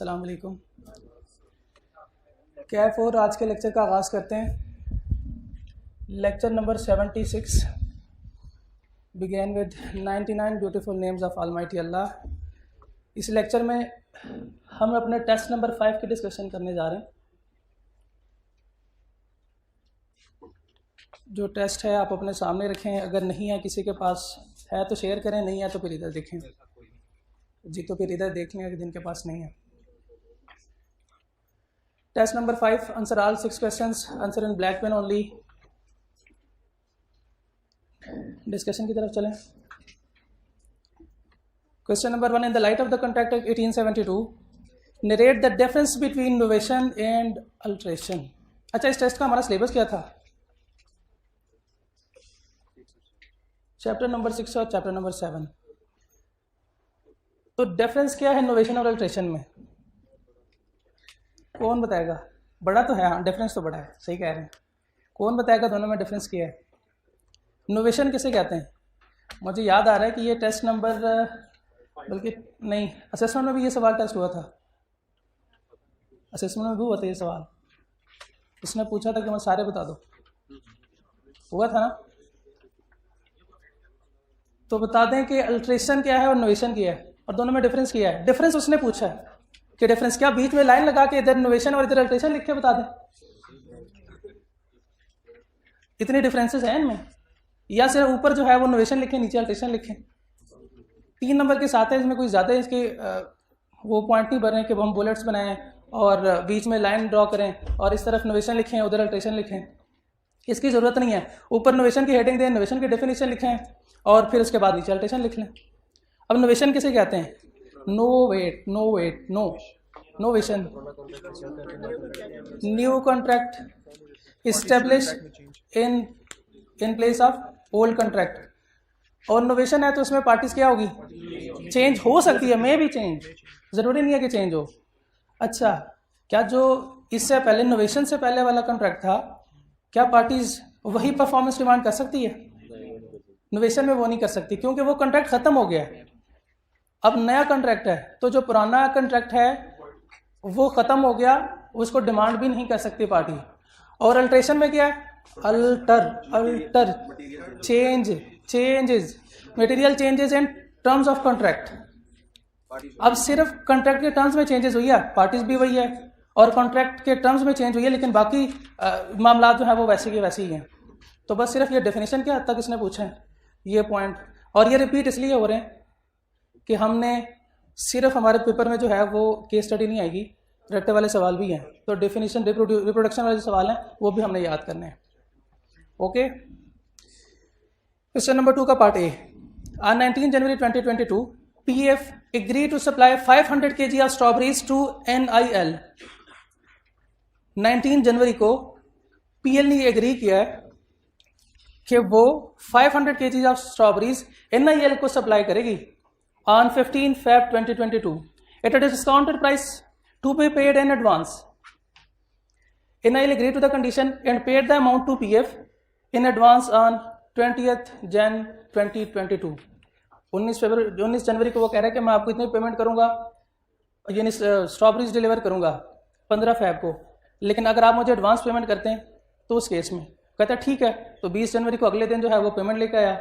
अस्सलाम वालेकुम। कैफ और आज के लेक्चर का आगाज़ करते हैं। Lecture number 76 begin with 99 beautiful names of almighty Allah. इस लेक्चर में हम अपने टेस्ट नंबर 5 की डिस्कशन करने जा रहे हैं। जो टेस्ट है आप अपने सामने रखें, अगर नहीं है किसी के पास है तो शेयर करें, नहीं है तो फिर इधर देखें जी, तो फिर इधर देख लें जिनके पास नहीं है। Test number 5, answer all 6 questions, answer in black pen only. Discussion की तरफ चलें। Question number 1, in the light of the contract act 1872 narrate the difference between innovation and alteration. अच्छा, इस टेस्ट का हमारा सिलेबस क्या था? चैप्टर नंबर 6 और चैप्टर नंबर 7। तो डिफरेंस क्या है इनोवेशन और अल्ट्रेशन में? कौन बताएगा? बड़ा तो है, हाँ डिफरेंस तो बड़ा है, सही कह रहे हैं। कौन बताएगा दोनों में डिफरेंस क्या है? इनोवेशन किसे कहते हैं? मुझे याद आ रहा है कि ये टेस्ट नंबर, बल्कि नहीं, असेसमेंट में भी ये सवाल टेस्ट हुआ था। असेसमेंट में भी हुआ था ये सवाल। उसने पूछा था कि मुझे सारे बता दो, हुआ था ना? तो बता दें कि अल्ट्रेशन क्या है और इनोवेशन क्या है, और दोनों में डिफरेंस क्या है। डिफरेंस उसने पूछा है कि डिफरेंस क्या, बीच में लाइन लगा के इधर इनोवेशन और इधर अल्ट्रेशन लिख के बता दें। इतने डिफरेंसेस हैं इनमें, या सिर्फ ऊपर जो है वो इनोवेशन लिखें, नीचे अल्ट्रेशन लिखें। 3 नंबर के साथ है, इसमें कोई ज़्यादा इसके वो पॉइंट नहीं बने कि हम बुलेट्स बनाएं और बीच में लाइन ड्रॉ करें और इस तरफ इनोवेशन लिखें उधर अल्ट्रेशन लिखें। इसकी ज़रूरत नहीं है। ऊपर इनोवेशन की हेडिंग दें, इनोवेशन की डेफिनेशन लिखें और फिर उसके बाद नीचे अल्ट्रेशन लिख लें। अब इनोवेशन किसे कहते हैं? Novation, new contract establish in place of old contract. और इनोवेशन है तो उसमें पार्टीज क्या होगी? चेंज हो सकती है, मे भी चेंज, ज़रूरी नहीं है कि चेंज हो। अच्छा, क्या जो इससे पहले इनोवेशन से पहले वाला कॉन्ट्रैक्ट था, क्या पार्टीज वही परफॉर्मेंस डिमांड कर सकती है? इनोवेशन में वो नहीं कर सकती, क्योंकि वो कॉन्ट्रैक्ट खत्म हो गया है। अब नया कॉन्ट्रैक्ट है, तो जो पुराना कॉन्ट्रैक्ट है वो खत्म हो गया, उसको डिमांड भी नहीं कर सकती पार्टी। और अल्ट्रेशन में क्या है? Alter changes, material changes in terms of contract. अब सिर्फ कॉन्ट्रैक्ट के टर्म्स में चेंजेस हुई है, पार्टीज भी वही है और कॉन्ट्रैक्ट के टर्म्स में चेंज हुई है, लेकिन बाकी मामला जो है वो वैसे के वैसे ही हैं। तो बस सिर्फ ये डेफिनेशन के हद तक इसने पूछा है ये पॉइंट, और ये रिपीट इसलिए हो रहे हैं कि हमने सिर्फ हमारे पेपर में जो है वो केस स्टडी नहीं आएगी, रट्टे वाले सवाल भी हैं, तो डेफिनेशन रिप्रोडक्शन वाले जो सवाल हैं वो भी हमने याद करने हैं। ओके, क्वेश्चन नंबर 2 का part A. On 19 January 2022 PF agree to supply 500 kg of strawberries to NIL। 19 जनवरी को PL ने एग्री किया है कि वो 500 kg ऑफ स्ट्रॉबेरीज NIL को सप्लाई करेगी on 15 Feb 2022 at a discounted price to be paid in advance. NIL agreed to the condition and paid the amount to PF in advance on 20th Jan 2022. 19 जनवरी को वो कह रहा है कि मैं आपको इतनी पेमेंट करूंगा, यानी स्ट्रॉबेरीज डिलीवर करूंगा 15 फेब को, लेकिन अगर आप मुझे एडवांस पेमेंट करते हैं तो उस केस में कहता है ठीक है। तो 20 जनवरी को अगले दिन जो है वो पेमेंट लेकर आया।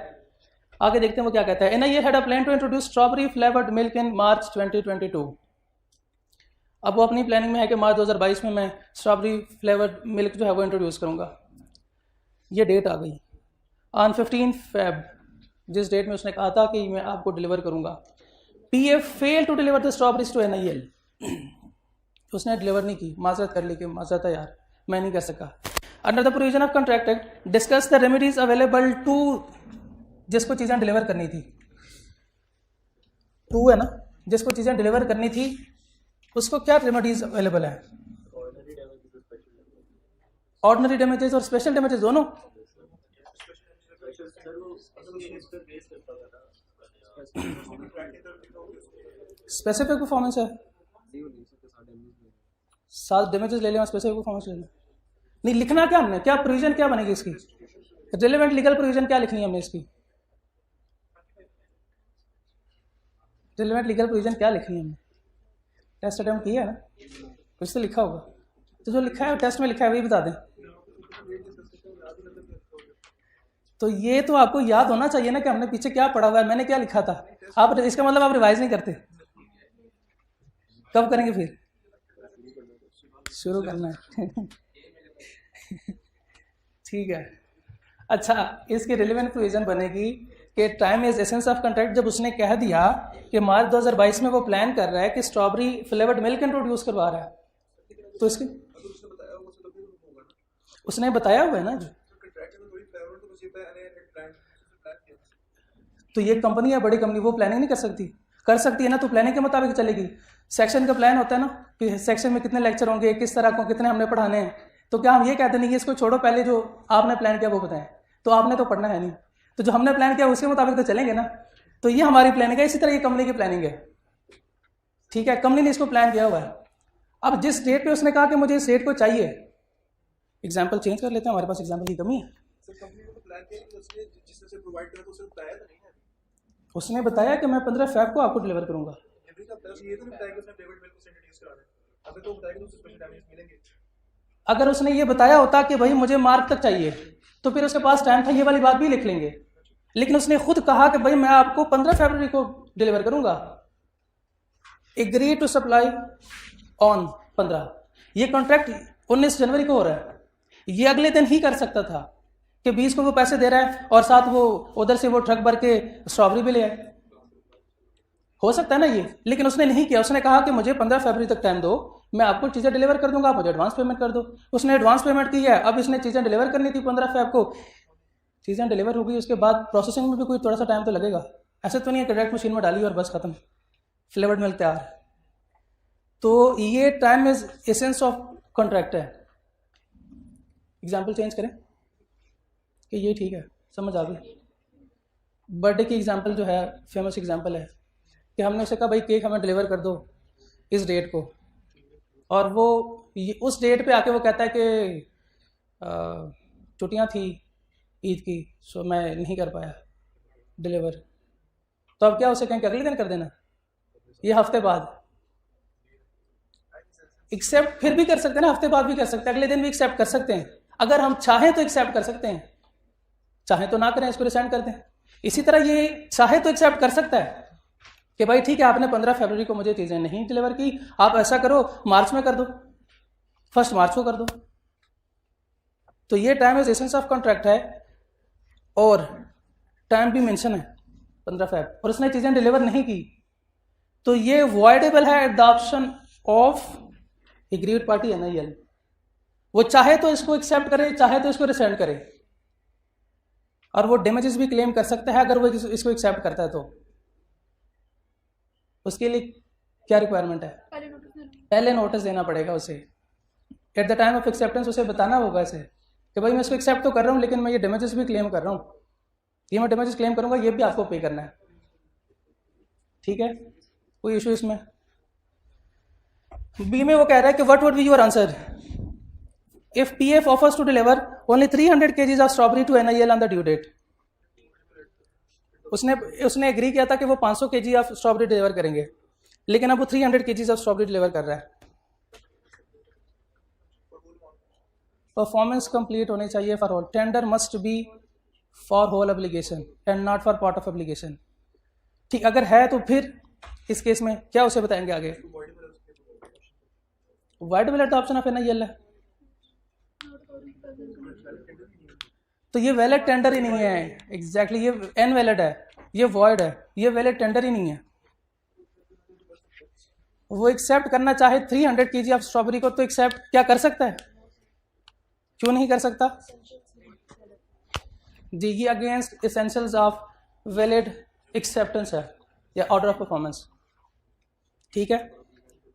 आगे देखते हैं वो क्या कहता है। NIL had a plan to introduce strawberry flavored milk in March 2022। अब वो अपनी प्लानिंग में है कि मार्च 2022 में मैं स्ट्रॉबेरी फ्लेवर्ड मिल्क जो है वो इंट्रोड्यूस करूंगा। ये डेट आ गई ऑन 15 फेब, जिस डेट में उसने कहा था कि मैं आपको डिलीवर करूंगा। PF fail to deliver the strawberries to NIL। उसने डिलीवर नहीं की, माजरत कर ली कि माजरत है यार, मैं नहीं कर सका। Under the provision of contract act discuss the remedies available to, जिसको चीज़ें डिलीवर करनी थी, टू है ना, जिसको चीज़ें डिलीवर करनी थी उसको क्या रेमेडीज अवेलेबल है? ऑर्डिनरी डैमेजेस और स्पेशल डैमेजेस दोनों। स्पेसिफिक परफॉर्मेंस है, 7 डैमेजेस ले लें और स्पेसिफिक परफॉर्मेंस ले लें। नहीं, लिखना क्या हमने, क्या प्रोविजन क्या बनेगी इसकी? रिलेवेंट लीगल प्रोविजन क्या लिखनी है हमने इसकी? रिलेवेंट लीगल प्रोविजन क्या लिखनी है हमने? टेस्ट अटेम्प्ट किया है ना, कुछ तो लिखा होगा, तो जो लिखा है टेस्ट में लिखा है वही बता दें। तो ये तो आपको याद होना चाहिए ना कि हमने पीछे क्या पढ़ा हुआ है, मैंने क्या लिखा था। आप इसका मतलब आप रिवाइज नहीं करते, कब करेंगे फिर? शुरू करना है ठीक है। अच्छा, इसकी रिलेवेंट प्रोविजन बनेगी कि time is essence of contract. जब उसने कह दिया कि मार्च 2022 में वो प्लान कर रहा है कि स्ट्रॉबेरी फ्लेवर्ड मिल्क इंट्रोड्यूस करवा रहा है, तो इसके उसने बताया हुआ है ना, तो ये कंपनी है बड़ी कंपनी, वो प्लानिंग नहीं कर सकती? कर सकती है ना, तो प्लानिंग के मुताबिक चलेगी। सेक्शन का प्लान होता है ना कि सेक्शन में कितने लेक्चर होंगे, किस तरह को कितने हमने पढ़ाने हैं, तो क्या हम ये कहते नहीं कि इसको छोड़ो, पहले जो आपने प्लान किया वो बताएं? तो आपने तो पढ़ना है नहीं, तो जो हमने प्लान किया उसके मुताबिक तो चलेंगे ना। तो ये हमारी प्लानिंग है, इसी तरह ये कंपनी की प्लानिंग है, ठीक है। कंपनी ने इसको प्लान किया हुआ है। अब जिस डेट पे उसने कहा कि मुझे इस डेट को चाहिए, एग्जाम्पल चेंज कर लेते हैं, हमारे पास एग्जाम्पल की कमी है। उसने बताया कि मैं 15 फ़रवरी को आपको डिलीवर करूंगा। अगर उसने ये बताया होता कि भाई मुझे मार्च तक चाहिए, तो फिर उसके पास टाइम था, ये वाली बात भी लिख लेंगे। लेकिन उसने खुद कहा कि भाई मैं आपको 15 फरवरी को डिलीवर करूंगा। एग्री टू सप्लाई ऑन 15, ये कॉन्ट्रैक्ट 19 जनवरी को हो रहा है। ये अगले दिन ही कर सकता था कि 20 को वो पैसे दे रहा है और साथ वो उधर से वो ट्रक भर के स्ट्रॉबेरी भी ले आए, हो सकता है ना ये। लेकिन उसने नहीं किया, उसने कहा कि मुझे 15 फरवरी तक टाइम दो, मैं आपको चीज़ें डिलीवर कर दूंगा, आप मुझे एडवांस पेमेंट कर दो। उसने एडवांस पेमेंट की है। अब इसने चीज़ें डिलीवर करनी थी 15 फरवरी को, चीज़ें डिलीवर हो गई, उसके बाद प्रोसेसिंग में भी कोई थोड़ा सा टाइम तो लगेगा। ऐसे तो नहीं है कि डायरेक्ट मशीन में डाली और बस खत्म, फ्लेवर्ड मिल्क तैयार। तो ये time is essence of contract है। एग्जाम्पल चेंज करें कि ये ठीक है, समझ आ गई। बर्थडे की एग्जाम्पल जो है फेमस एग्जाम्पल है कि हमने उसे कहा भाई केक हमें डिलीवर कर दो इस डेट को, और वो उस डेट पे आके वो कहता है कि छुट्टियाँ थी ईद की, सो मैं नहीं कर पाया डिलीवर। तो अब क्या उसे कहें कि अगले दिन कर देना, ये हफ्ते बाद? एक्सेप्ट फिर भी कर सकते हैं ना, हफ्ते बाद भी कर सकते हैं, अगले दिन भी एक्सेप्ट कर सकते हैं। अगर हम चाहें तो एक्सेप्ट कर सकते हैं, चाहें तो ना करें, इसको रिसेंड कर दें। इसी तरह ये चाहे तो एक्सेप्ट कर सकता है कि भाई ठीक है आपने 15 फरवरी को मुझे चीज़ें नहीं डिलीवर की, आप ऐसा करो मार्च में कर दो, 1 मार्च को कर दो। तो ये time is essence of contract है और टाइम भी मेंशन है 15 फरवरी, और उसने चीज़ें डिलीवर नहीं की, तो ये वॉइडेबल है at the option of agreed party NIL। वो चाहे तो इसको एक्सेप्ट करे, चाहे तो इसको रिसेंड करे, और वो डैमेजेस भी क्लेम कर सकता है अगर वो इसको एक्सेप्ट करता है। तो उसके लिए क्या रिक्वायरमेंट है? पहले नोटिस देना पड़ेगा उसे। At the time of acceptance उसे बताना होगा इसे कि भाई मैं इसको एक्सेप्ट तो कर रहा हूँ, लेकिन मैं ये डैमेजेस भी क्लेम कर रहा हूँ, ये मैं डैमेजेस क्लेम करूँगा, ये भी आपको पे करना है, ठीक है। कोई इशू इसमें? बी में वो कह रहा है कि what would be your answer if PF offers to deliver only 300 kgs of strawberry to NIL on the due date. उसने एग्री किया था कि वो 500 kg ऑफ स्ट्रॉबेरी डिलीवर करेंगे, लेकिन अब वो 300 kgs ऑफ स्ट्रॉबेरी डिलीवर कर रहा है। परफॉर्मेंस कंप्लीट होनी चाहिए for whole, tender must be for whole application and not for part of application. ठीक, अगर है तो फिर इस केस में क्या उसे बताएंगे आगे? वाइडेबल एडॉप्शन ऑफ NIL है, तो ये वैलिड टेंडर ही नहीं है। एग्जैक्टली ये इनवैलिड है, ये वॉइड है, ये वैलिड टेंडर ही नहीं है। वो एक्सेप्ट करना चाहे 300 kg ऑफ स्ट्रॉबेरी को, तो एक्सेप्ट क्या कर सकता है? क्यों नहीं कर सकता जी? ये against essentials of valid acceptance है या ऑर्डर ऑफ परफॉर्मेंस, ठीक है।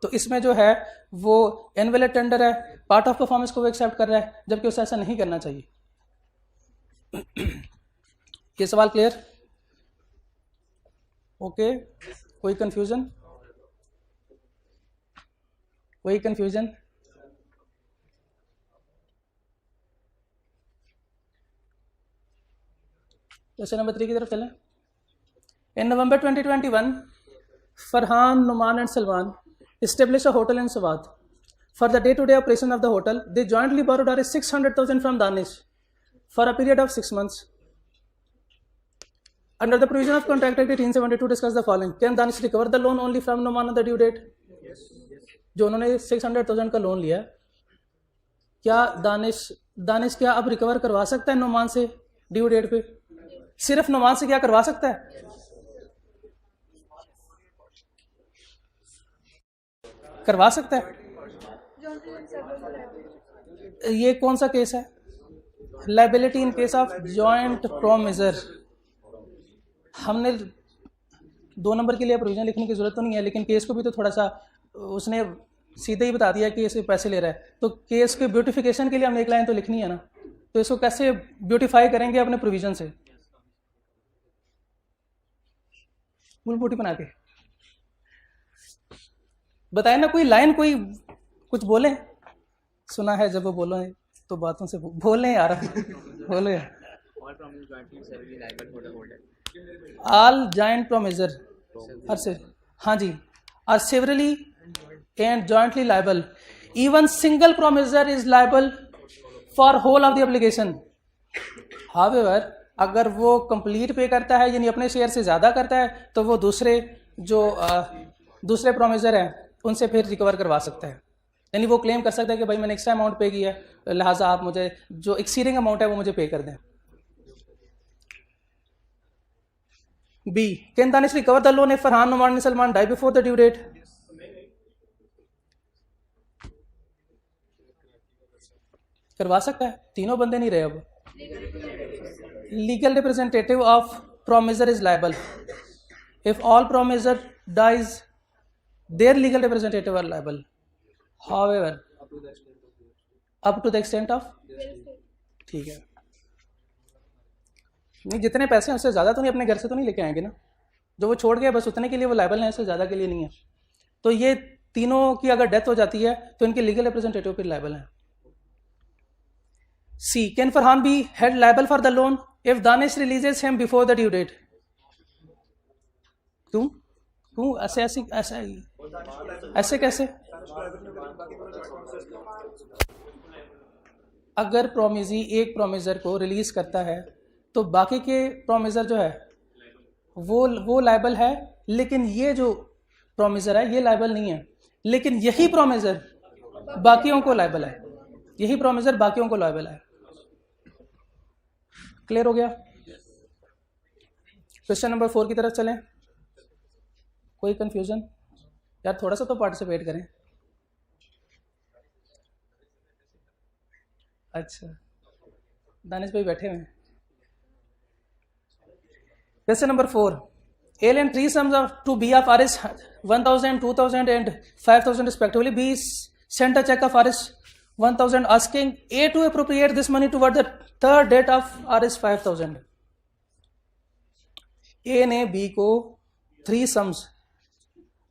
तो इसमें जो है वो इनवैलिड टेंडर है, पार्ट ऑफ परफॉर्मेंस को वो एक्सेप्ट कर रहा है, जबकि उसे ऐसा नहीं करना चाहिए। ये सवाल क्लियर? ओके, कोई कंफ्यूजन? कोई कंफ्यूजन? क्वेश्चन नंबर 3 की तरफ चलें। In November 2021 Farhan, Numan and Salman establish a hotel in Swat. For the day-to-day operation of the hotel, they jointly borrowed Rs 600,000 from Danish for a period of 6 months. Under the provision of Contract Act 1872, discuss the following. Can Danish recover the loan only from Noman on the due date? Yes. जो उन्होंने 600,000 का loan लिया, क्या दानिश क्या अब recover करवा सकता है नोमान से ड्यू डेट पे? सिर्फ नोमान से क्या करवा सकता है? करवा सकता है। ये कौन सा केस है? Liability in case of joint promisor. हमने 2 नंबर के लिए प्रोविजन लिखने की जरूरत तो नहीं है, लेकिन केस को भी तो थोड़ा सा उसने सीधे ही बता दिया कि इसे पैसे ले रहा है, तो केस के ब्यूटिफिकेशन के लिए हमने एक लाइन तो लिखनी है ना, तो इसको कैसे ब्यूटिफाई करेंगे अपने प्रोविजन से? बुलबुटी बना के बताए ना, कोई लाइन, कोई कुछ बोले। सुना है जब वो बोलो है तो बातों से बोले यार, बोले। ऑल जॉइंट प्रोमिजर हाँ जी are severally and jointly liable. Even single promisor is liable for whole of the obligation. However, अगर वो कंप्लीट पे करता है यानी अपने शेयर से ज़्यादा करता है तो वो दूसरे दूसरे प्रोमिसर हैं उनसे फिर रिकवर करवा सकता है। यानी वो क्लेम कर सकता है कि भाई मैंने एक्स्ट्रा अमाउंट पे किया है, लिहाजा आप मुझे जो एक्सीडिंग अमाउंट है वो मुझे पे कर दें। B, can Danish recover the loan if Farhan Noman Salman die before the due date? करवा सकता है, तीनों बंदे नहीं रहे अब। Legal representative of promisor is liable if all promisor dies, their legal representative are liable, however up to the extent of, ठीक है। नहीं, जितने पैसे हैं उससे ज़्यादा तो नहीं अपने घर से तो नहीं लेके आएंगे ना, जो वो छोड़ गया बस उतने के लिए वो लायबल हैं, इससे ज़्यादा के लिए नहीं है। तो ये तीनों की अगर डेथ हो जाती है तो इनके लीगल रिप्रेजेंटेटिव फिर लायबल हैं। C, can Farhan be held liable for the loan if Danish releases him before the due date? क्यों ऐसे कैसे? अगर प्रोमिजी एक प्रोमिसर को रिलीज करता है तो बाकी के प्रोमिसर जो है वो लायबल है, लेकिन ये जो प्रोमिसर है ये लायबल नहीं है, लेकिन यही प्रोमिसर बाकियों को लायबल है, यही प्रोमिसर बाकियों को लायबल है। क्लियर हो गया? क्वेश्चन नंबर 4 की तरफ चलें। कोई कंफ्यूजन? यार थोड़ा सा तो पार्टिसिपेट करें। अच्छा, दानिश भाई बैठे हुए हैं। Question number 4, alien three sums of to B of Rs 1,000, 2,000 and 5,000 respectively. B sent a check of Rs 1,000 asking A to appropriate this money toward the third date of Rs 5,000. A ने B को 3 sums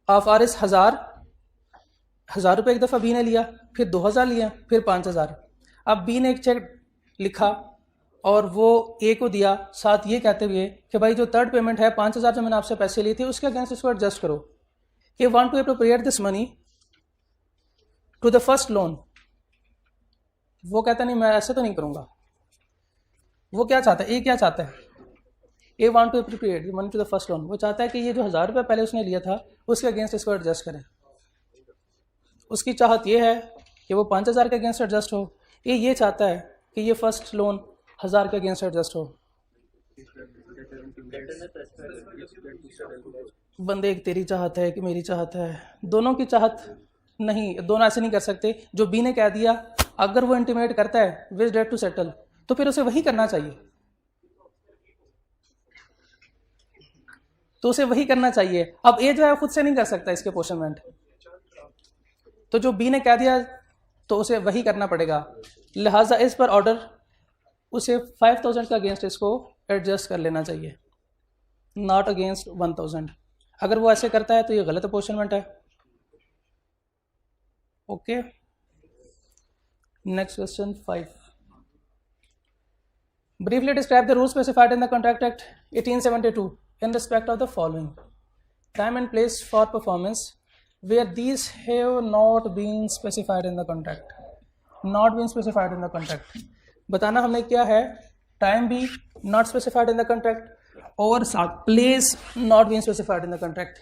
of Rs 1,000 रुपये एक दफ़ा B ने लिया, फिर 2,000 लिया, फिर 5,000। अब B ने एक चेक लिखा और वो A को दिया, साथ ये कहते हुए कि भाई जो थर्ड पेमेंट है 5,000 जो मैंने आपसे पैसे लिए थे उसके अगेंस्ट इसको एडजस्ट करो। कि want to appropriate this money to the first loan. वो कहता नहीं मैं ऐसे तो नहीं करूंगा। वो क्या चाहता है? ए क्या चाहता है? A want to appropriate money to the first loan. वो चाहता है कि ये जो 1,000 रुपये पहले उसने लिया था उसके अगेंस्ट इसको एडजस्ट करें। उसकी चाहत ये है कि वो 5,000 के अगेंस्ट एडजस्ट हो। ये चाहता है कि ये फर्स्ट लोन 1,000 के अगेंस्ट एडजस्ट हो। बंदे एक तेरी चाहत है कि मेरी चाहत है, दोनों की चाहत नहीं, दोनों ऐसे नहीं कर सकते। जो बी ने कह दिया अगर वो इंटीमेट करता है विच डेट टू सेटल तो फिर उसे वही करना चाहिए, तो उसे वही करना चाहिए। अब ए जो है खुद से नहीं कर सकता इसके पोर्शनमेंट, तो जो बी ने कह दिया तो उसे वही करना पड़ेगा। लिहाजा इस पर ऑर्डर उसे 5,000 का अगेंस्ट इसको एडजस्ट कर लेना चाहिए, नॉट अगेंस्ट 1,000। अगर वो ऐसे करता है तो ये गलत अपोर्शनमेंट है। Okay, next question 5। Briefly describe the rule specified in the contract act 1872 in respect of the following: time and place for performance, where these have not been specified in the contract. Not been specified in the contract. बताना हमने क्या है, time भी not specified in the contract और साथ place not been specified in the contract.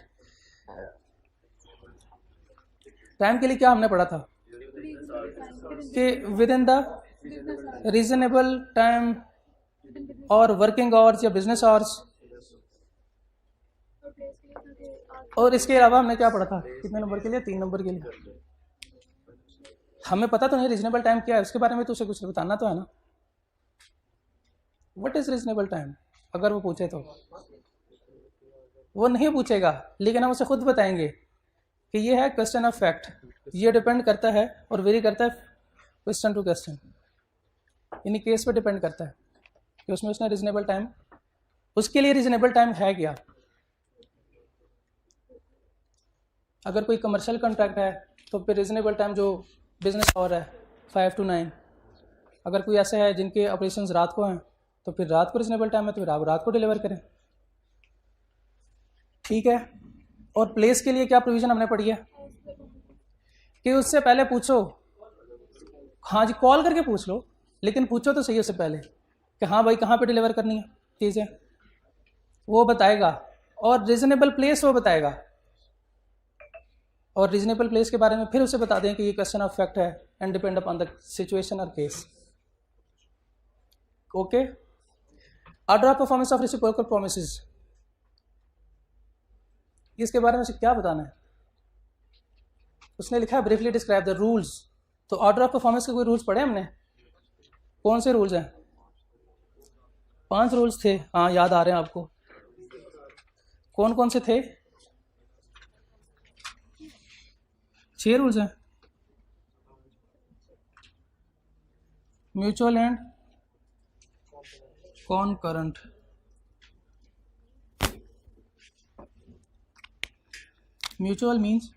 Time के लिए क्या हमने पढ़ा था कि with in the reasonable time और वर्किंग आवर्स या बिजनेस आवर्स, और इसके अलावा हमने क्या पढ़ा था, कितने नंबर के लिए, 3 नंबर के लिए। हमें पता तो नहीं रीजनेबल टाइम क्या है, उसके बारे में तो उसे कुछ बताना तो है ना। व्हाट इज रीजनेबल टाइम, अगर वो पूछे तो वो नहीं पूछेगा, लेकिन हम उसे खुद बताएंगे कि ये है क्वेश्चन ऑफ फैक्ट, ये डिपेंड करता है और वेरी करता है क्वेश्चन टू क्वेश्चन, यानी केस पे डिपेंड करता है कि उसमें उसने रीजनेबल टाइम, उसके लिए रीजनेबल टाइम है क्या। अगर कोई कमर्शियल कॉन्ट्रैक्ट है तो फिर रीजनेबल टाइम जो बिजनेस आवर है 5 to 9। अगर कोई ऐसे है जिनके ऑपरेशंस रात को हैं तो फिर रात को रीजनेबल टाइम है, तो फिर आप रात को डिलीवर करें, ठीक है। और प्लेस के लिए क्या प्रोविजन हमने पढ़ी है कि उससे पहले पूछो, हाँ जी कॉल करके पूछ लो, लेकिन पूछो तो सही उससे पहले कि हाँ भाई कहाँ पे डिलीवर करनी है चीज़ें, वो बताएगा, और रीजनेबल प्लेस वो बताएगा, और रीजनेबल प्लेस के बारे में फिर उसे बता दें कि ये क्वेश्चन ऑफ फैक्ट है and depend upon the situation और case. Okay, order of performance of reciprocal promises, इसके बारे में उसे क्या बताना है, उसने लिखा है ब्रीफली डिस्क्राइब द रूल्स। तो ऑर्डर ऑफ परफॉर्मेंस के कोई रूल्स पढ़े हमने, कौन से रूल्स हैं, 5 रूल्स थे, हाँ याद आ रहे हैं आपको, कौन कौन से थे, 6 रूल्स हैं, mutual and कॉनकरेंट। Mutual means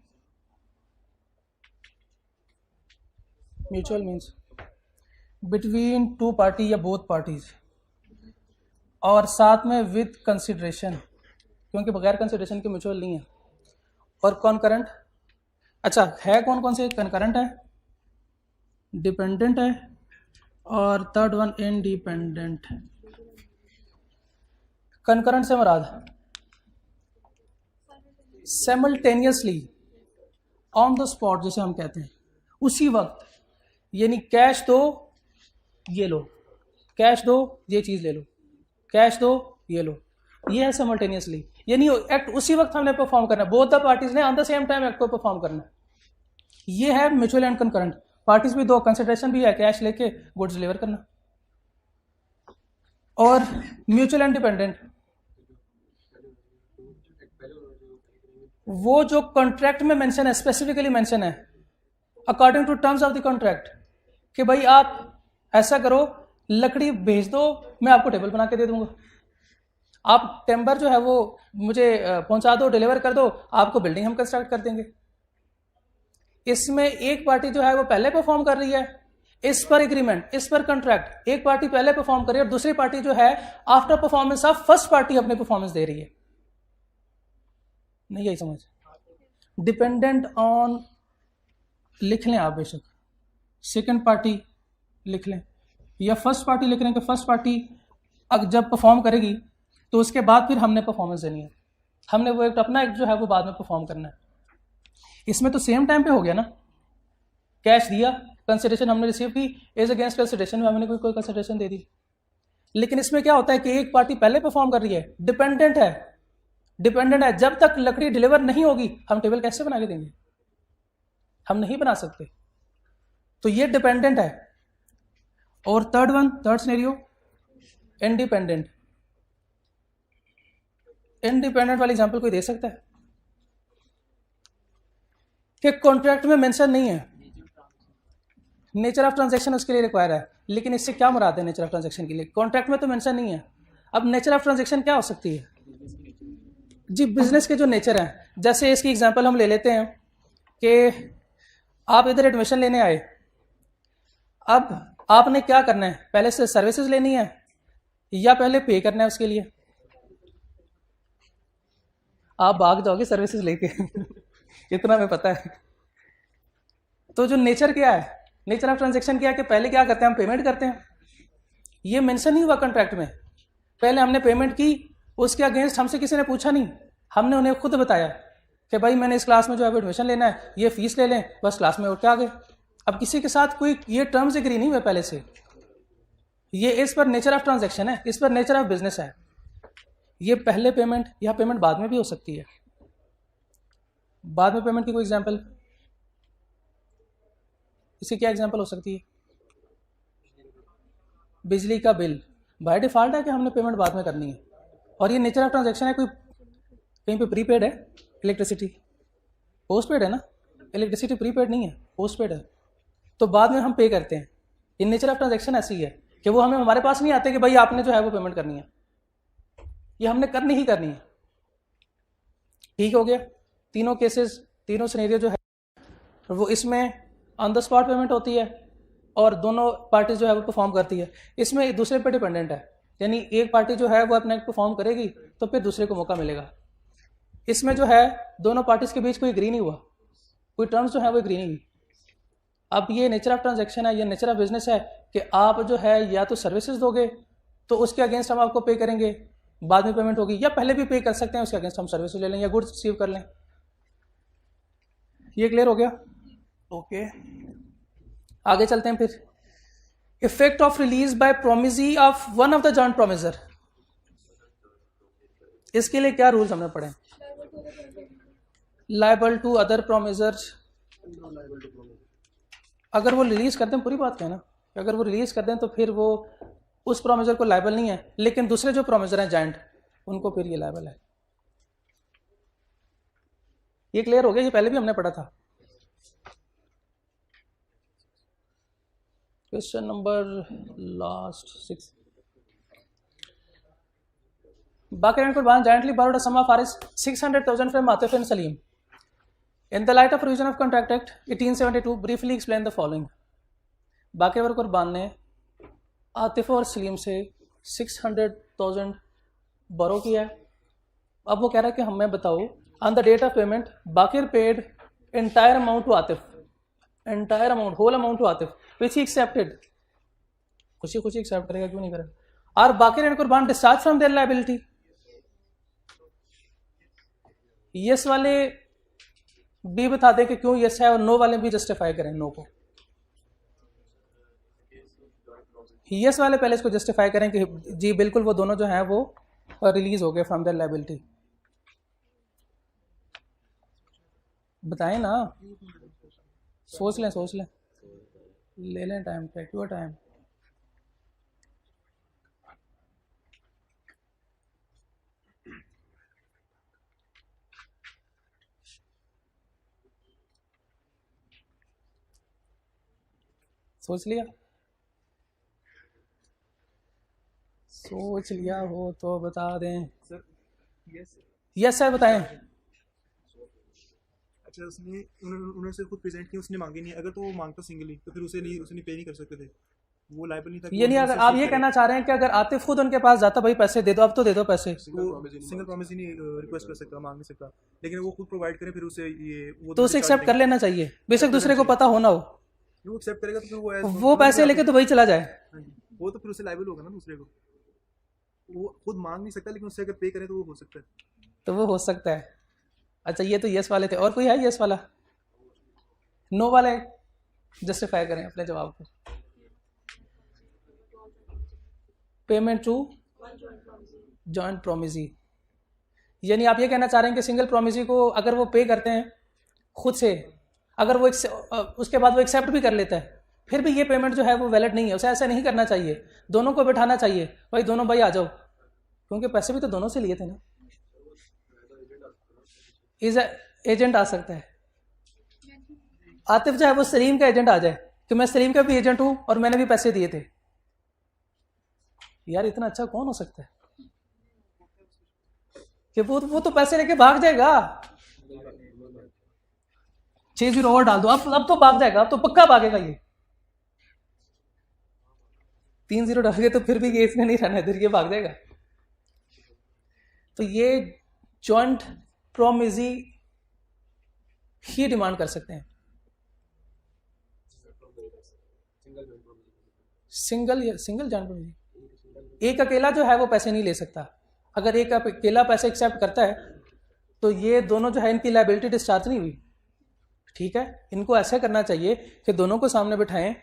between 2 party या बोथ पार्टीज, और साथ में विद कंसिडरेशन, क्योंकि बगैर कंसिडरेशन के म्यूचुअल नहीं है। और कॉनकरेंट, अच्छा है कौन कौन से, कनकरेंट है, डिपेंडेंट है, और थर्ड वन इंडिपेंडेंट। कनकरेंट से मुराद साइमल्टेनियसली, ऑन द स्पॉट जैसे हम कहते हैं, उसी वक्त, यानी कैश दो ये लो, कैश दो ये चीज़ ले लो, कैश दो ये लो, ये है साइमल्टेनियसली, यानी एक्ट उसी वक्त हमने परफॉर्म करना है, बोथ द पार्टीज ने on the same time act को परफॉर्म करना है। ये है म्यूचुअल एंड कंकरेंट, पार्टीज भी दो, कंसिडरेशन भी है, कैश लेके गुड्स डिलीवर करना। और म्यूचुअल एंड डिपेंडेंट, वो जो कॉन्ट्रैक्ट में मेंशन है, स्पेसिफिकली मेंशन है according to terms of the contract, कि भाई आप ऐसा करो, लकड़ी भेज दो, मैं आपको टेबल बना के दे दूंगा, आप टेम्बर जो है वो मुझे पहुंचा दो, डिलीवर कर दो, आपको बिल्डिंग हम कंस्ट्रक्ट कर देंगे। इसमें एक पार्टी जो है वो पहले परफॉर्म कर रही है, इस पर एग्रीमेंट, इस पर कॉन्ट्रैक्ट, एक पार्टी पहले परफॉर्म कर रही है और दूसरी पार्टी जो है after performance of first party अपनी परफॉर्मेंस दे रही है। नहीं यही समझ, डिपेंडेंट ऑन लिख लें आप, बेशक सेकंड पार्टी लिख लें या फर्स्ट पार्टी लिख लें कि फर्स्ट पार्टी जब परफॉर्म करेगी तो उसके बाद फिर हमने परफॉर्मेंस देनी है, हमने वो एक अपना एक्ट जो है वो बाद में परफॉर्म करना है। इसमें तो सेम टाइम पे हो गया ना, कैश दिया, कंसिडरेशन हमने रिसीव की, एज अगेंस्ट कंसिडरेशन में हमने कोई कंसिडरेशन दे दी। लेकिन इसमें क्या होता है कि एक पार्टी पहले परफॉर्म कर रही है, डिपेंडेंट है, जब तक लकड़ी डिलीवर नहीं होगी हम टेबल कैसे बना के देंगे, हम नहीं बना सकते, तो ये डिपेंडेंट है। और थर्ड सिनेरियो इंडिपेंडेंट वाली एग्जांपल कोई दे सकता है कि कॉन्ट्रैक्ट में मेंशन नहीं है, नेचर ऑफ ट्रांजैक्शन उसके लिए रिक्वायर है, लेकिन इससे क्या मुराद है नेचर ऑफ ट्रांजैक्शन के लिए, कॉन्ट्रैक्ट में तो मेंशन नहीं है। अब नेचर ऑफ ट्रांजैक्शन क्या हो सकती है जी, बिजनेस के जो नेचर है, जैसे इसकी एग्जांपल हम ले लेते हैं कि आप इधर एडमिशन लेने आए, अब आपने क्या करना है, पहले से सर्विसेज लेनी है या पहले पे करना है उसके लिए, आप भाग जाओगे सर्विसेज लेके इतना हमें पता है। तो जो नेचर क्या है, नेचर ऑफ ट्रांजेक्शन क्या है कि पहले क्या करते हैं, हम पेमेंट करते हैं। ये मेंशन नहीं हुआ कॉन्ट्रैक्ट में, पहले हमने पेमेंट की, उसके अगेंस्ट हमसे किसी ने पूछा नहीं, हमने उन्हें खुद बताया कि भाई मैंने इस क्लास में जो है एडमिशन लेना है, ये फीस ले लें, बस क्लास में उठ के आ गए। अब किसी के साथ कोई ये टर्म्स एग्री नहीं हुए पहले से, ये इस पर नेचर ऑफ ट्रांजैक्शन है, इस पर नेचर ऑफ बिजनेस है। ये पहले पेमेंट या पेमेंट बाद में भी हो सकती है। बाद में पेमेंट की कोई एग्जांपल, इसकी क्या एग्जांपल हो सकती है? बिजली का बिल बाय डिफॉल्ट है कि हमने पेमेंट बाद में करनी है, और ये नेचर ऑफ ट्रांजैक्शन है। कोई कहीं पे प्रीपेड है, इलेक्ट्रिसिटी पोस्ट पेड है ना, इलेक्ट्रिसिटी प्रीपेड नहीं है, पोस्ट पेड है, तो बाद में हम पे करते हैं। ये नेचर ऑफ ट्रांजैक्शन ऐसी है कि वो हमें हमारे पास नहीं आते कि भाई आपने जो है वो पेमेंट करनी है, ये हमने करनी ही करनी है। ठीक हो गया। तीनों केसेस, तीनों सिनेरियो जो है वो इसमें ऑन द स्पॉट पेमेंट होती है और दोनों पार्टी जो है वो परफॉर्म करती है। इसमें एक दूसरे पे डिपेंडेंट है, यानी एक पार्टी जो है वो अपना परफॉर्म करेगी तो फिर दूसरे को मौका मिलेगा। इसमें जो है दोनों पार्टीज के बीच कोई एग्री नहीं हुआ, कोई टर्म्स जो है वो एग्री नहीं हुई। अब ये नेचर ऑफ ट्रांजैक्शन है, ये नेचर ऑफ बिजनेस है कि आप जो है या तो सर्विसेज दोगे तो उसके अगेंस्ट हम आपको पे करेंगे, बाद में पेमेंट होगी, या पहले भी पे कर सकते हैं, उसके अगेंस्ट हम सर्विस ले लें या गुड्स रिसीव कर लें। ये क्लियर हो गया? ओके, आगे चलते हैं फिर। Effect of release by promisee of one of the joint promisor, इसके लिए क्या रूल्स हमने पढ़े? लायबल टू अदर प्रोमिसर्स, अगर वो रिलीज करते हैं, पूरी बात है ना, अगर वो रिलीज करते हैं तो फिर वो उस प्रोमिसर को लायबल नहीं है, लेकिन दूसरे जो प्रोमिसर हैं जॉइंट, उनको फिर ये लायबल है। ये क्लियर हो गया? ये पहले भी हमने पढ़ा था। Question number last 6, Bakr and Qurban jointly borrowed a sum of Rs 600,000 from Atif and Salim. In the light of provision of Contract Act 1872, briefly explain the following. बाकर और कुर्बान ने आतिफ और सलीम से 600,000 बोरो किया है। अब वो कह रहा है कि हमें बताओ, on the date of payment Baqar paid entire amount to Atif, entire amount, whole amount to Atif, which he accepted, खुशी खुशी एक्सेप्ट करेगा, क्यों नहीं करेगा। और Baqar and Qurban discharge from their liability, yes वाले भी बता दें कि क्यों यस है, और नो वाले भी जस्टिफाई करें नो को। यस वाले पहले इसको जस्टिफाई करें कि जी बिल्कुल वो दोनों जो हैं वो रिलीज हो गए फ्रॉम देयर लायबिलिटी। बताएं ना, सोच लें, सोच लें, ले लें टाइम, टेक योर टाइम। सोच लिया? सोच लिया हो तो बता दें। सर यस सर बताएं। अच्छा, उसने उन्होंने से खुद प्रेजेंट किया, उसने मांगे नहीं। अगर तो वो मांगता सिंगली तो फिर उसने पे नहीं कर सकते थे, वो लायबल नहीं था। ये नहीं, अगर आप ये कहना चाह रहे हैं कि अगर आतिफ खुद उनके पास जाता, भाई पैसे दे दो, अब तो दे दो पैसे, सिंगल प्रॉमिस ही नहीं रिक्वेस्ट कर सकता, मांग नहीं सकता, लेकिन वो खुद प्रोवाइड करे फिर उसे ये वो तो उसे एक्सेप्ट कर लेना चाहिए, बेशक दूसरे को पता हो ना हो। वो एक्सेप्ट करेगा तो फिर वो पैसे लेके तो वही चला जाए, वो तो फिर उसे लायबल होगा ना दूसरे को। वो खुद मांग नहीं सकता, लेकिन उससे अगर पे करे तो वो हो सकता है, तो वो हो सकता है। अच्छा, ये तो यस वाले थे, और कोई है यस वाला? नो वाले जस्टिफाई करें अपने जवाब को। पेमेंट टू जॉइंट प्रोमिसी, यानी आप ये कहना चाह रहे हैं कि सिंगल प्रोमिसी को अगर वो पे करते हैं खुद से, अगर वो उसके बाद वो एक्सेप्ट भी कर लेता है, फिर भी ये पेमेंट जो है वो वैलिड नहीं है, उसे ऐसा नहीं करना चाहिए। दोनों को बिठाना चाहिए, भाई दोनों भाई आ जाओ, क्योंकि पैसे भी तो दोनों से लिए थे ना। इज एजेंट आ सकता है, आतिफ जो है वो सलीम का एजेंट आ जाए कि मैं सलीम का भी एजेंट हूं और मैंने भी पैसे दिए थे। यार इतना अच्छा कौन हो सकता है कि वो तो पैसे लेके भाग जाएगा। 6-0 और डाल दो, अब तो भाग जाएगा, अब तो पक्का भागेगा ये। 3-0 डाल गए तो फिर भी ये इसने नहीं रहना इधर, ये भाग जाएगा। तो ये जॉइंट प्रोमिसी ही डिमांड कर सकते हैं। सिंगल जॉइंट प्रोविजन, एक अकेला जो है वो पैसे नहीं ले सकता। अगर एक अकेला पैसे एक्सेप्ट करता है तो ये दोनों जो है इनकी लायबिलिटी डिस्चार्ज नहीं हुई। ठीक है, इनको ऐसा करना चाहिए कि दोनों को सामने बिठाएं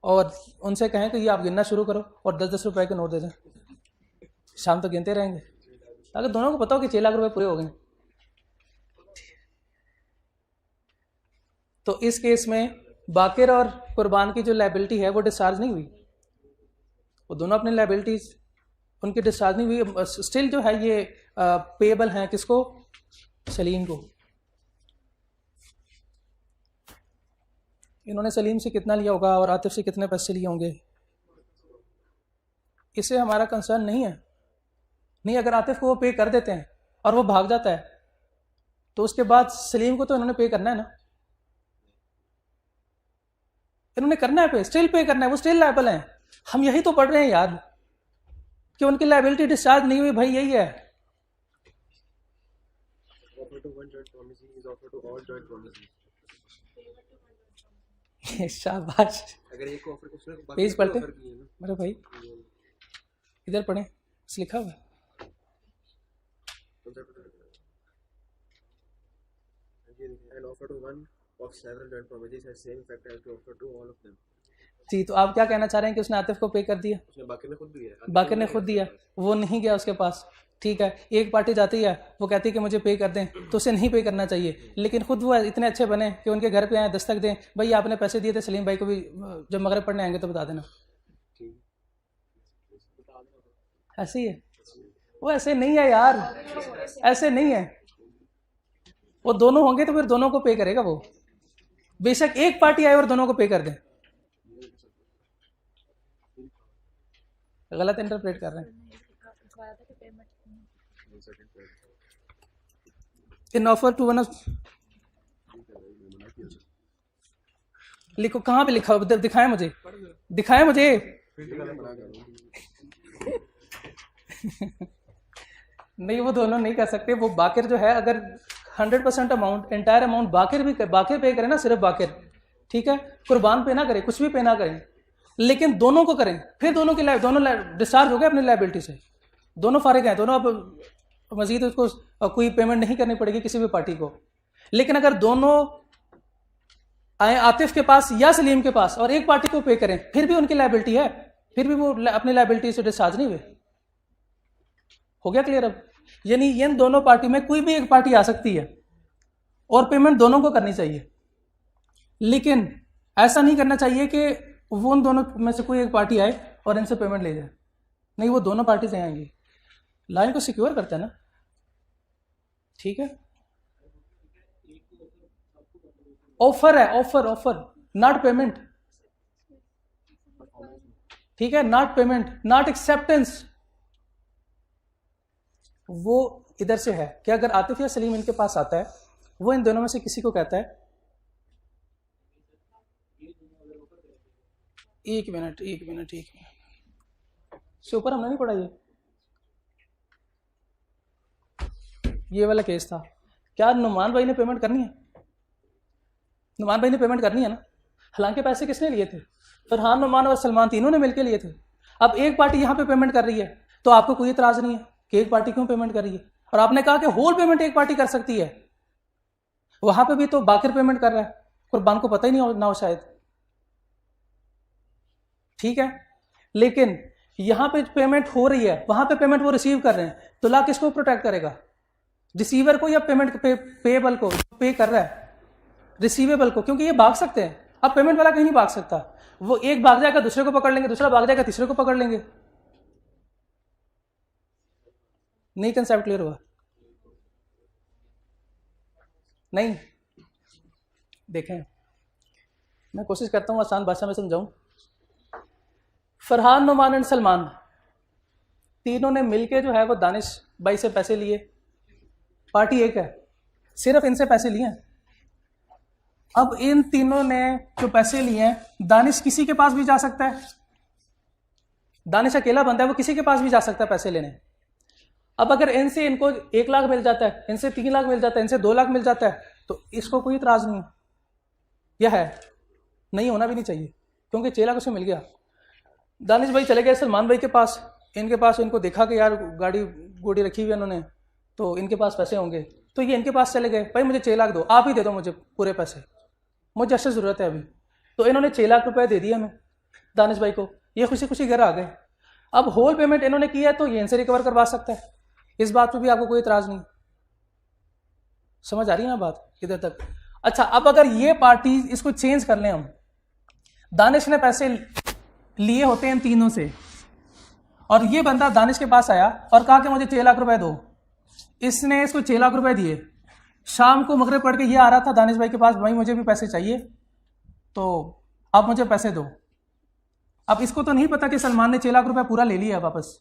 और उनसे कहें कि ये आप गिनना शुरू करो और 10-10 रुपए के नोट दे दें, शाम तक गिनते रहेंगे, ताकि दोनों को पता हो कि 6 लाख रुपए पूरे हो गए। तो इस केस में बाकिर और कुर्बान की जो लायबिलिटी है वो डिस्चार्ज नहीं हुई, वो दोनों अपनी लायबिलिटीज उनकी डिस्चार्ज नहीं हुई। स्टिल जो है ये पेएबल हैं किसको? सलीम को। इन्होंने सलीम से कितना लिया होगा और आतिफ से कितने पैसे लिए होंगे, इससे हमारा कंसर्न नहीं है। नहीं, अगर आतिफ को वो पे कर देते हैं और वो भाग जाता है तो उसके बाद सलीम को तो इन्होंने पे करना है ना, इन्होंने करना है पे, स्टिल पे करना है, वो स्टिल लायबल हैं। हम यही तो पढ़ रहे हैं यार कि उनकी लायबिलिटी डिस्चार्ज नहीं हुई, भाई यही है। शाबाश, अगर एक ऑफर उसने पेज पढ़ते ऑफर किए ना, मेरे भाई, इधर पढ़े, लिखा हुआ है। an offer to one of several joint promises has same effect as to offer to all of them. जी, तो आप क्या कहना चाह रहे हैं कि उसने आतिफ को पे कर दिया? उसने बाकिर ने खुद दिया, बाकिर ने खुद दिया, वो नहीं गया उसके पास। ठीक है, एक पार्टी जाती है, वो कहती है कि मुझे पे कर दें, तो उसे नहीं पे करना चाहिए, लेकिन खुद वो इतने अच्छे बने कि उनके घर पे आए, दस्तक दें, भाई आपने पैसे दिए थे सलीम भाई को भी, जब मगरिब पढ़ने आएंगे तो बता देना। ऐसे ही है वो, ऐसे नहीं है यार, ऐसे नहीं है। वो दोनों होंगे तो फिर दोनों को पे करेगा वो, बेशक एक पार्टी आए और दोनों को पे कर दे। गलत इंटरप्रेट कर रहे हैं। इन ऑफर टू वन, लिखो कहाँ पे लिखा हो, दिखाएं मुझे, दिखाएं मुझे। नहीं, वो दोनों नहीं कर सकते। वो बाकिर जो है, अगर 100% अमाउंट, एंटायर अमाउंट बाकिर पे करे ना, सिर्फ बाकिर, ठीक है, कुर्बान पे ना करे, कुछ भी पे ना करें, लेकिन दोनों को करें, फिर दोनों डिस्चार्ज हो गए अपनी लायबिलिटी से, दोनों फारिग हैं, दोनों अब मजीद उसको कोई पेमेंट नहीं करनी पड़ेगी किसी भी पार्टी को। लेकिन अगर दोनों आए आतिफ के पास या सलीम के पास और एक पार्टी को पे करें, फिर भी उनकी लायबिलिटी है, फिर भी वो अपनी लायबिलिटी से डिस्चार्ज नहीं हुए। हो गया क्लियर? अब यानी इन दोनों पार्टी में कोई भी एक पार्टी आ सकती है और पेमेंट दोनों को करनी चाहिए, लेकिन ऐसा नहीं करना चाहिए कि वो उन दोनों में से कोई एक पार्टी आए और इनसे पेमेंट ले जाए। नहीं, वो दोनों पार्टी से आएंगी, लाइन को सिक्योर करता है ना। ठीक है, ऑफर है, ऑफर नॉट पेमेंट। ठीक है, नॉट पेमेंट, नॉट एक्सेप्टेंस। वो इधर से है कि अगर आतिफ या सलीम इनके पास आता है, वो इन दोनों में से किसी को कहता है, एक मिनट से ऊपर हमने नहीं पढ़ा ये वाला केस था। क्या नुमान भाई ने पेमेंट करनी है? नुमान भाई ने पेमेंट करनी है ना। हालांकि पैसे किसने लिए थे? फरहान, नुमान और सलमान तीनों ने मिलकर लिए थे। अब एक पार्टी यहाँ पे पेमेंट कर रही है तो आपको कोई इतराज नहीं है कि एक पार्टी क्यों पेमेंट कर रही है, और आपने कहा कि होल पेमेंट एक पार्टी कर सकती है। वहां पे भी तो बाकिर पेमेंट कर रहा है, कुर्बान को पता ही नहीं ना हो शायद। ठीक है, लेकिन यहां पे पेमेंट हो रही है, वहां पे पेमेंट वो रिसीव कर रहे हैं, तो ला किसको प्रोटेक्ट करेगा? रिसीवर को या पेमेंट पेएबल को? पे कर रहा है रिसीवेबल को, क्योंकि ये भाग सकते हैं। अब पेमेंट वाला कहीं नहीं भाग सकता, वो एक भाग जाएगा दूसरे को पकड़ लेंगे, दूसरा भाग जाएगा तीसरे को पकड़ लेंगे। नहीं, कंसेप्ट क्लियर हुआ? नहीं, देखें, मैं कोशिश करता हूं आसान भाषा में समझाऊं। फरहान, नुमान एंड सलमान तीनों ने मिलके जो है वो दानिश भाई से पैसे लिए। पार्टी एक है, सिर्फ इनसे पैसे लिए हैं। अब इन तीनों ने जो पैसे लिए हैं, दानिश किसी के पास भी जा सकता है, दानिश अकेला बंदा है, वो किसी के पास भी जा सकता है पैसे लेने। अब अगर इनसे इनको 1 लाख मिल जाता है, इनसे 3 लाख मिल जाता है, इनसे 2 लाख मिल जाता है, तो इसको कोई इतराज़ नहीं है, यह है, नहीं होना भी नहीं चाहिए, क्योंकि चेला उसे मिल गया। दानिश भाई चले गए सलमान भाई के पास, इनके पास, इनको देखा कि यार गाड़ी गोड़ी रखी हुई है इन्होंने, तो इनके पास पैसे होंगे, तो ये इनके पास चले गए, भाई मुझे 6 लाख दो, आप ही दे दो मुझे पूरे पैसे, मुझे ऐसे ज़रूरत है अभी। तो इन्होंने 6 लाख रुपए दे दिए हमें दानिश भाई को, ये खुशी खुशी घर आ गए। अब होल पेमेंट इन्होंने की है तो ये इनसे रिकवर करवा सकता है, इस बात पर भी आपको कोई इतराज़ नहीं। समझ आ रही है ना बात इधर तक? अच्छा, अब अगर ये पार्टी, इसको चेंज कर लें हम, दानिश ने पैसे लिए होते हैं इन तीनों से, और ये बंदा दानिश के पास आया और कहा कि मुझे 6 लाख रुपए दो, इसने इसको 6 लाख रुपए दिए, शाम को मगरिब पढ़ के ये आ रहा था दानिश भाई के पास, भाई मुझे भी पैसे चाहिए तो आप मुझे पैसे दो। अब इसको तो नहीं पता कि सलमान ने 6 लाख रुपए पूरा ले लिया वापस,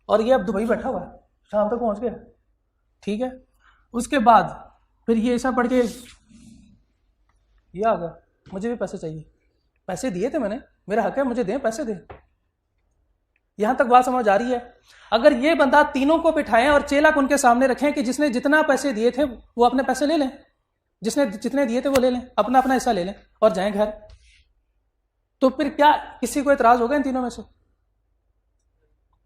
और ये अब दुबई बैठा हुआ है, शाम तक पहुंच गया, ठीक है। उसके बाद फिर ये ऐसा पढ़ के ये आ गया, मुझे भी पैसे चाहिए, पैसे दिए थे मैंने, मेरा हक है, मुझे दें, पैसे दें। यहां तक बात समझ आ रही है? अगर ये बंदा तीनों को बिठाएं और 6 लाख उनके सामने रखें कि जिसने जितना पैसे दिए थे वो अपने पैसे ले लें, जिसने जितने दिए थे वो ले लें, अपना अपना हिस्सा ले लें और जाएं घर, तो फिर क्या किसी को एतराज होगा इन तीनों में से?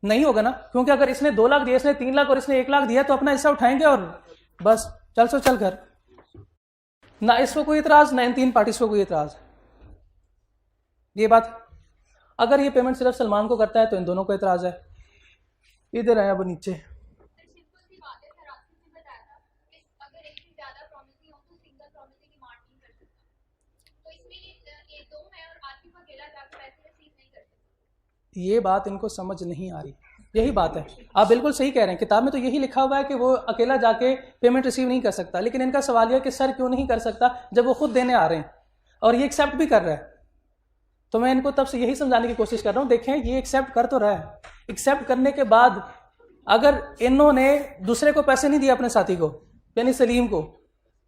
नहीं होगा ना, क्योंकि अगर इसने 2 लाख दिए, इसने 3 लाख और इसने 1 लाख दिया, तो अपना हिस्सा उठाएंगे और बस चल सो चल घर। ना इसको कोई इतराज, ना इन 3 पार्टीज को कोई इतराज। ये बात, अगर ये पेमेंट सिर्फ सलमान को करता है तो इन दोनों को इतराज है। इधर आया अब नीचे, ये बात इनको समझ नहीं आ रही, यही बात है। आप बिल्कुल सही कह रहे हैं, किताब में तो यही लिखा हुआ है कि वो अकेला जाके पेमेंट रिसीव नहीं कर सकता, लेकिन इनका सवाल यह है कि सर क्यों नहीं कर सकता जब वो खुद देने आ रहे हैं और ये एक्सेप्ट भी कर रहा है। तो मैं इनको तब से यही समझाने की कोशिश कर रहा हूँ, देखें ये एक्सेप्ट कर तो रहा है, एक्सेप्ट करने के बाद अगर इन्होंने दूसरे को पैसे नहीं दिए अपने साथी को, यानी सलीम को,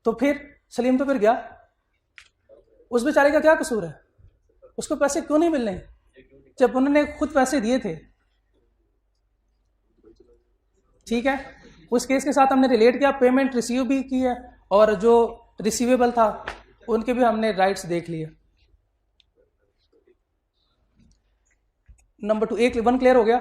तो फिर सलीम तो फिर गया, उस बेचारे का क्या कसूर है? उसको पैसे क्यों नहीं मिलने जब उन्होंने खुद पैसे दिए थे? ठीक है, उस केस के साथ हमने रिलेट किया, पेमेंट रिसीव भी की है और जो रिसीवेबल था उनके भी हमने राइट्स देख लिए। नंबर 2 1 क्लियर हो गया?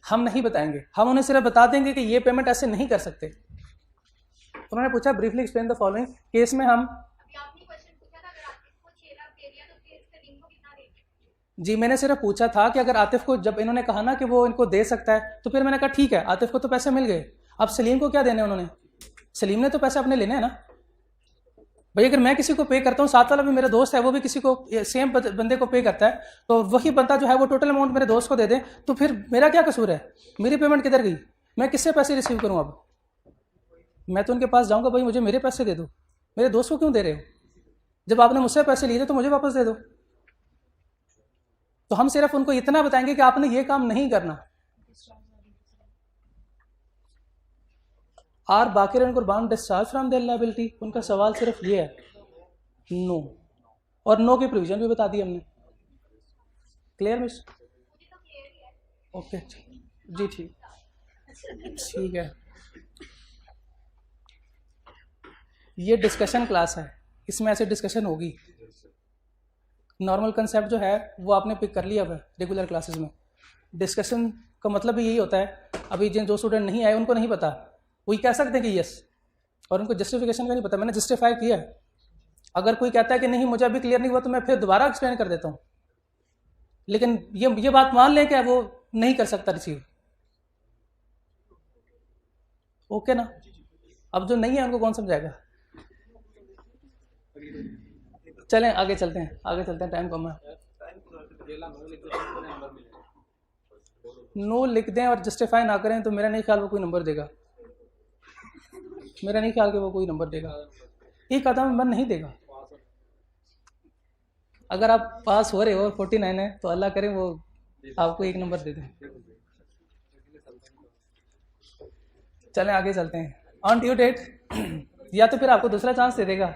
हम नहीं बताएंगे, हम उन्हें सिर्फ बता देंगे कि ये पेमेंट ऐसे नहीं कर सकते। उन्होंने पूछा briefly explain the following, case में हम जी, मैंने सिर्फ पूछा था कि अगर आतिफ को, जब इन्होंने कहा ना कि वो इनको दे सकता है, तो फिर मैंने कहा ठीक है, आतिफ को तो पैसे मिल गए, अब सलीम को क्या देने उन्होंने? सलीम ने तो पैसे अपने लेने हैं ना भाई। अगर मैं किसी को पे करता हूँ, साथ वाला भी मेरा दोस्त है, वो भी किसी को सेम बंदे को पे करता है, तो वही बंदा जो है वो टोटल अमाउंट मेरे दोस्त को दे दे, तो फिर मेरा क्या कसूर है? मेरी पेमेंट किधर गई? मैं किससे पैसे रिसीव करूँ? अब मैं तो उनके पास जाऊँगा, भाई मुझे मेरे पैसे दे दो, मेरे दोस्त को क्यों दे रहे हो? जब आपने मुझसे पैसे लिए थे तो मुझे वापस दे दो। तो हम सिर्फ उनको इतना बताएंगे कि आपने ये काम नहीं करना। Are Baqir and Qurban discharge from their liability, उनका सवाल सिर्फ ये है, नो, और नो की प्रोविजन भी बता दी हमने। Clear miss? ओके जी, ठीक है। ये डिस्कशन क्लास है, इसमें ऐसे डिस्कशन होगी। नॉर्मल कंसेप्ट जो है वो आपने पिक कर लिया है रेगुलर क्लासेस में। डिस्कशन का मतलब भी यही होता है। अभी जिन 2 स्टूडेंट नहीं आए उनको नहीं पता, वही कह सकते हैं कि यस, और उनको जस्टिफिकेशन का नहीं पता, मैंने जस्टिफाई किया है। अगर कोई कहता है कि नहीं मुझे अभी क्लियर नहीं हुआ, तो मैं फिर दोबारा एक्सप्लेन कर देता हूँ, लेकिन ये बात मान लें कि वो नहीं कर सकता रिसीव। ओके ना? अब जो नहीं है उनको कौन समझाएगा? चलें आगे चलते हैं, टाइम कम है। नो लिख दें और जस्टिफाई ना करें तो मेरा नहीं ख्याल वो कोई नंबर देगा, एक आधा नंबर नहीं देगा। अगर आप पास हो रहे हो, 49 है, तो अल्लाह करे वो आपको 1 नंबर दे दें। चलें आगे चलते हैं। ऑन ड्यू डेट या तो फिर आपको दूसरा चांस दे देगा,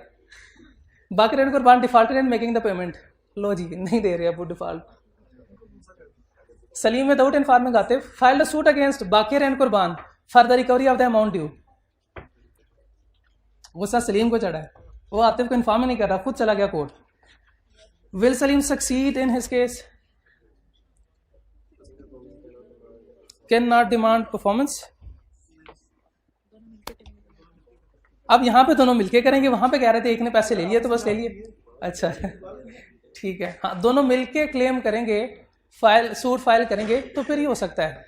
Bakir and Qurban defaulted and making the payment. लो जी, नहीं दे रहे अब वो default. Salim without informing Atif filed a suit against Bakir and Qurban for the recovery of the amount due. गुस्सा सलीम को चढ़ा है, वो आतिफ को इन्फॉर्म ही नहीं कर रहा, खुद चला गया court. Will Salim succeed in his case? Can not demand performance. अब यहाँ पे दोनों मिलके करेंगे, वहां पे कह रहे थे एक ने पैसे ले लिए तो बस ले लिए। अच्छा ठीक है, हाँ दोनों मिलके क्लेम करेंगे, सूट फाइल करेंगे तो फिर ही हो सकता है।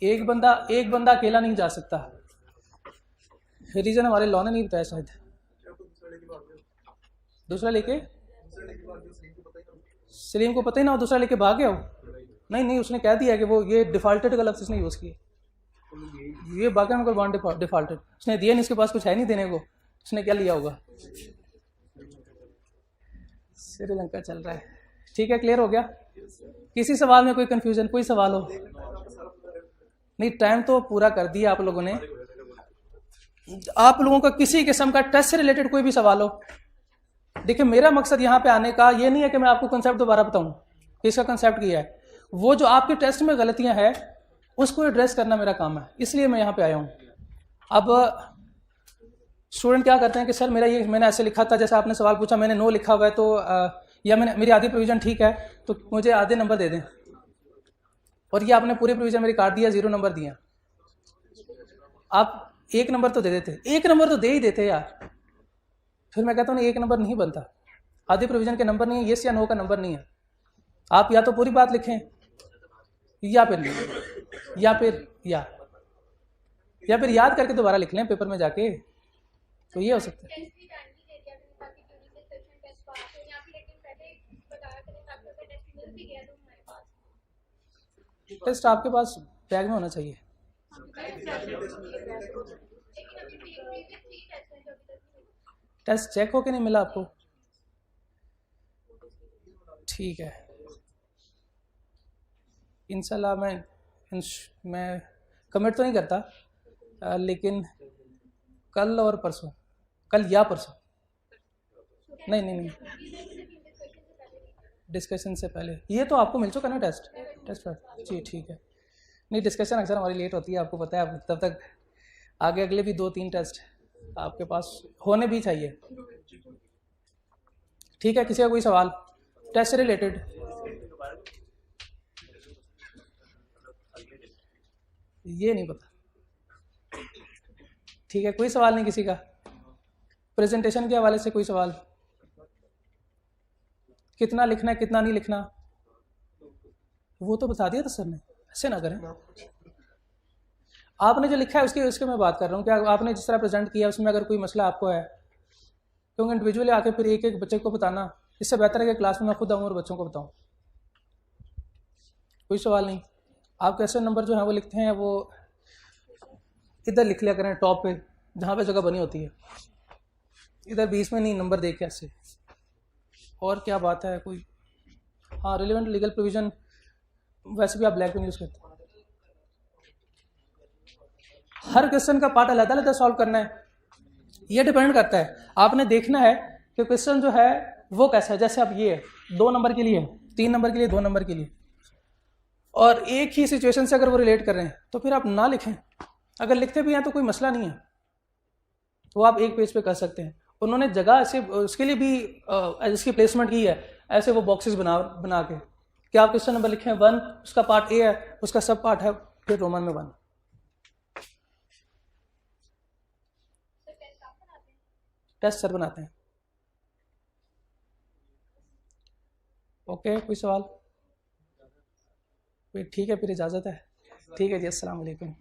एक बंदा अकेला नहीं जा सकता। रीजन हमारे लॉ ने नहीं बताया शायद। दूसरा लेके सलीम को पता ही ना हो, दूसरा लेके भाग गया हो। नहीं, उसने कह दिया कि वो ये डिफॉल्टेड का लफ्ज़ उसने यूज़ किया। ये बाकी में बॉन्ड डिफॉल्टेड उसने दिया नहीं, उसके पास कुछ है नहीं देने को, उसने क्या लिया होगा। श्रीलंका चल रहा है, ठीक है, क्लियर हो गया। किसी सवाल में कोई कंफ्यूजन, कोई सवाल हो? नहीं, टाइम तो पूरा कर दिया आप लोगों ने। आप लोगों का किसी किस्म का टेस्ट से रिलेटेड कोई भी सवाल हो, देखिए मेरा मकसद यहाँ पे आने का ये नहीं है कि मैं आपको कंसेप्ट दोबारा बताऊं कि इसका कंसेप्ट किया है। वो जो आपके टेस्ट में गलतियां हैं उसको एड्रेस करना मेरा काम है, इसलिए मैं यहाँ पे आया हूँ। अब स्टूडेंट क्या करते हैं कि सर मैंने ऐसे लिखा था, जैसे आपने सवाल पूछा मैंने नो लिखा हुआ है तो या मेरी आधी प्रोविजन ठीक है तो मुझे आधे नंबर दे दें, और ये आपने पूरी प्रोविजन मेरी काट दिया, 0 नंबर दिया। आप 1 नंबर तो दे देते, 1 नंबर तो दे ही देते यार। फिर मैं कहता हूँ 1 नंबर नहीं बनता, आधी प्रोविजन के नंबर नहीं है, येस या नो का नंबर नहीं है। आप या तो पूरी बात लिखें या फिर नहीं, या फिर याद करके दोबारा लिख लें पेपर में जाके, तो ये हो सकता है। टेस्ट आपके पास बैग में होना चाहिए। टेस्ट चेक होके नहीं मिला आपको? ठीक है, इंशाल्लाह मैं कमिट तो नहीं करता, लेकिन कल और परसों, कल या परसों, नहीं डिस्कशन से पहले। ये तो आपको मिल चुका ना टेस्ट पर जी, ठीक है। नहीं, डिस्कशन अक्सर हमारी लेट होती है, आपको पता है, तब तक आगे अगले भी 2-3 टेस्ट आपके पास होने भी चाहिए। ठीक है, किसी का कोई सवाल टेस्ट से रिलेटेड? ये नहीं पता, ठीक है, कोई सवाल नहीं किसी का? प्रेजेंटेशन के हवाले से कोई सवाल? कितना लिखना है कितना नहीं लिखना वो तो बता दिया था सर ने, ऐसे ना करें। आपने जो लिखा है उसके मैं बात कर रहा हूँ कि आपने जिस तरह प्रेजेंट किया उसमें अगर कोई मसला आपको है, क्योंकि इंडिविजुअली आके फिर एक बच्चे को बताना, इससे बेहतर है कि क्लास में मैं खुद आऊँ और बच्चों को बताऊँ। कोई सवाल नहीं? आप क्वेश्चन नंबर जो है वो लिखते हैं वो इधर लिख लिया करें टॉप पे, जहाँ पे जगह बनी होती है, इधर बीच में नहीं नंबर देख के ऐसे। और क्या बात है कोई? हाँ, रिलेवेंट लीगल प्रोविजन वैसे भी आप ब्लैक पेन यूज़ करते हैं। हर क्वेश्चन का पार्ट अलग अलग सॉल्व करना है, ये डिपेंड करता है, आपने देखना है कि क्वेश्चन जो है वो कैसा है। जैसे अब ये है 2 नंबर के लिए, 3 नंबर के लिए, 2 नंबर के लिए, और एक ही सिचुएशन से अगर वो रिलेट कर रहे हैं तो फिर आप ना लिखें। अगर लिखते भी हैं तो कोई मसला नहीं है, वो आप एक पेज पे कर सकते हैं। उन्होंने जगह ऐसे उसके लिए भी इसकी प्लेसमेंट की है, ऐसे वो बॉक्सेस बना के कि आप क्वेश्चन नंबर लिखें 1, उसका पार्ट ए है, उसका सब पार्ट है फिर रोमन में 1। टेस्ट सर बनाते हैं। ओके, कोई सवाल? ठीक है, फिर इजाज़त है। ठीक है जी, अस्सलाम वालेकुम।